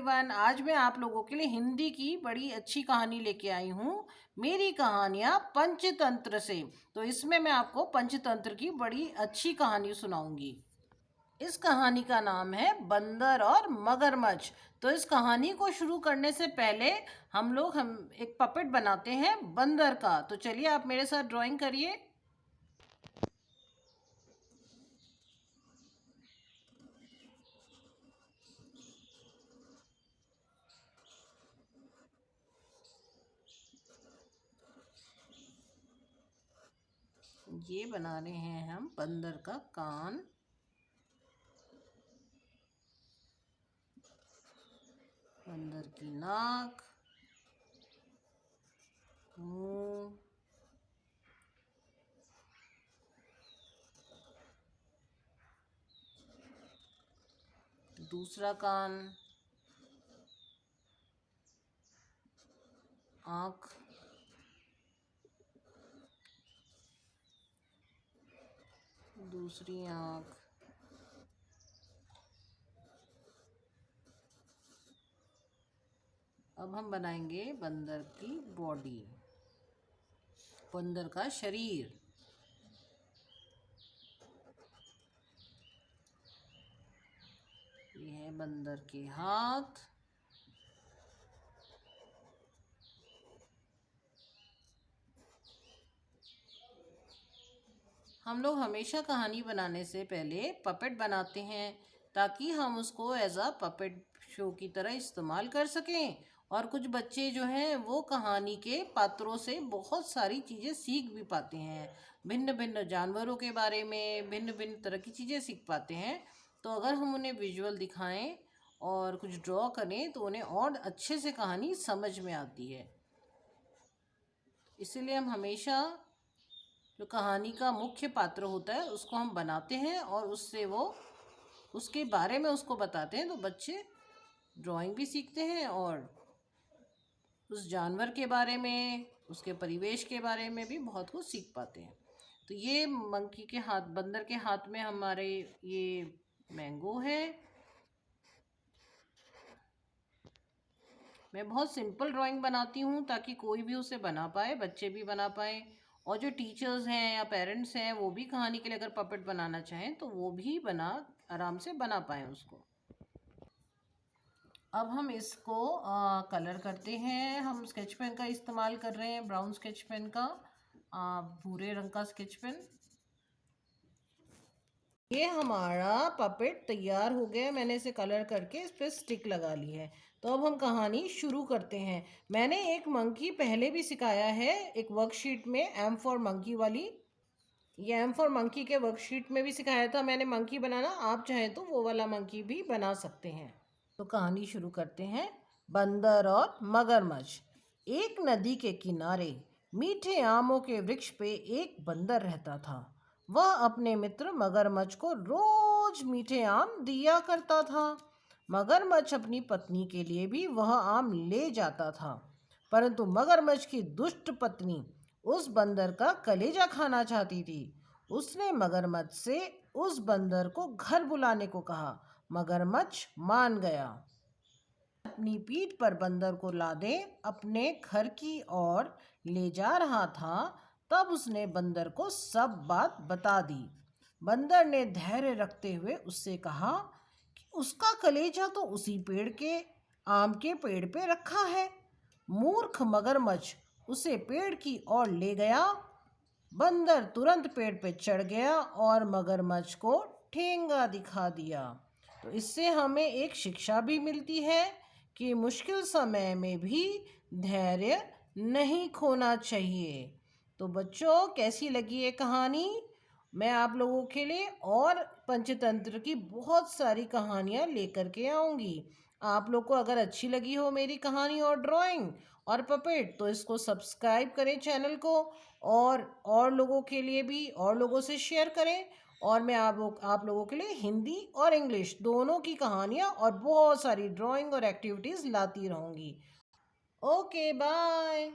Everyone, आज मैं आप लोगों के लिए हिंदी की बड़ी अच्छी कहानी लेके आई हूँ। मेरी कहानियाँ पंचतंत्र से। तो इसमें मैं आपको पंचतंत्र की बड़ी अच्छी कहानी सुनाऊंगी। इस कहानी का नाम है बंदर और मगरमच्छ। तो इस कहानी को शुरू करने से पहले हम एक पपेट बनाते हैं बंदर का। तो चलिए आप मेरे साथ ड्राइंग करिए। ये बना रहे हैं हम बंदर का कान, बंदर की नाक, मुंह, दूसरा कान, आँख, दूसरी आँख, अब हम बनाएंगे बंदर की बॉडी, बंदर का शरीर। ये है बंदर के हाथ, हम लोग हमेशा कहानी बनाने से पहले पपेट बनाते हैं ताकि हम उसको एज अ पपेट शो की तरह इस्तेमाल कर सकें। और कुछ बच्चे जो हैं वो कहानी के पात्रों से बहुत सारी चीज़ें सीख भी पाते हैं। भिन्न भिन्न जानवरों के बारे में भिन्न भिन्न तरह की चीज़ें सीख पाते हैं। तो अगर हम उन्हें विजुअल दिखाएं और कुछ ड्रॉ करें तो उन्हें और अच्छे से कहानी समझ में आती है। इसीलिए हम हमेशा जो कहानी का मुख्य पात्र होता है उसको हम बनाते हैं और उससे वो उसके बारे में उसको बताते हैं। तो बच्चे ड्राइंग भी सीखते हैं और उस जानवर के बारे में, उसके परिवेश के बारे में भी बहुत कुछ सीख पाते हैं। तो ये मंकी के हाथ, बंदर के हाथ में हमारे ये मैंगो है। मैं बहुत सिंपल ड्राइंग बनाती हूँ ताकि कोई भी उसे बना पाए, बच्चे भी बना पाए। और जो टीचर्स हैं या पेरेंट्स हैं वो भी कहानी के लिए अगर पपेट बनाना चाहें तो वो भी आराम से बना पाएँ उसको। अब हम इसको कलर करते हैं। हम स्केच पेन का इस्तेमाल कर रहे हैं, ब्राउन स्केच पेन का, भूरे रंग का स्केच पेन। ये हमारा पपेट तैयार हो गया। मैंने इसे कलर करके इस पर स्टिक लगा ली है। तो अब हम कहानी शुरू करते हैं। मैंने एक मंकी पहले भी सिखाया है एक वर्कशीट में, एम फॉर मंकी वाली। ये एम फॉर मंकी के वर्कशीट में भी सिखाया था मैंने मंकी बनाना। आप चाहें तो वो वाला मंकी भी बना सकते हैं। तो कहानी शुरू करते हैं। बंदर और मगरमच्छ। एक नदी के किनारे मीठे आमों के वृक्ष पे एक बंदर रहता था। वह अपने मित्र मगरमच्छ को रोज मीठे आम दिया करता था। मगरमच्छ अपनी पत्नी के लिए भी वह आम ले जाता था, परंतु मगरमच्छ की दुष्ट पत्नी उस बंदर का कलेजा खाना चाहती थी। उसने मगरमच्छ से उस बंदर को घर बुलाने को कहा। मगरमच्छ मान गया। अपनी पीठ पर बंदर को लादे अपने घर की ओर ले जा रहा था, तब उसने बंदर को सब बात बता दी। बंदर ने धैर्य रखते हुए उससे कहा कि उसका कलेजा तो उसी पेड़ के आम के पेड़ पे रखा है। मूर्ख मगरमच्छ उसे पेड़ की ओर ले गया। बंदर तुरंत पेड़ पे चढ़ गया और मगरमच्छ को ठेंगा दिखा दिया। तो इससे हमें एक शिक्षा भी मिलती है कि मुश्किल समय में भी धैर्य नहीं खोना चाहिए। तो बच्चों, कैसी लगी ये कहानी? मैं आप लोगों के लिए और पंचतंत्र की बहुत सारी कहानियाँ लेकर के आऊँगी। आप लोग को अगर अच्छी लगी हो मेरी कहानी और ड्राइंग और पपेट, तो इसको सब्सक्राइब करें चैनल को, और लोगों के लिए भी, और लोगों से शेयर करें। और मैं आप लोगों के लिए हिंदी और इंग्लिश दोनों की कहानियाँ और बहुत सारी ड्राइंग और एक्टिविटीज़ लाती रहूँगी। Okay, bye.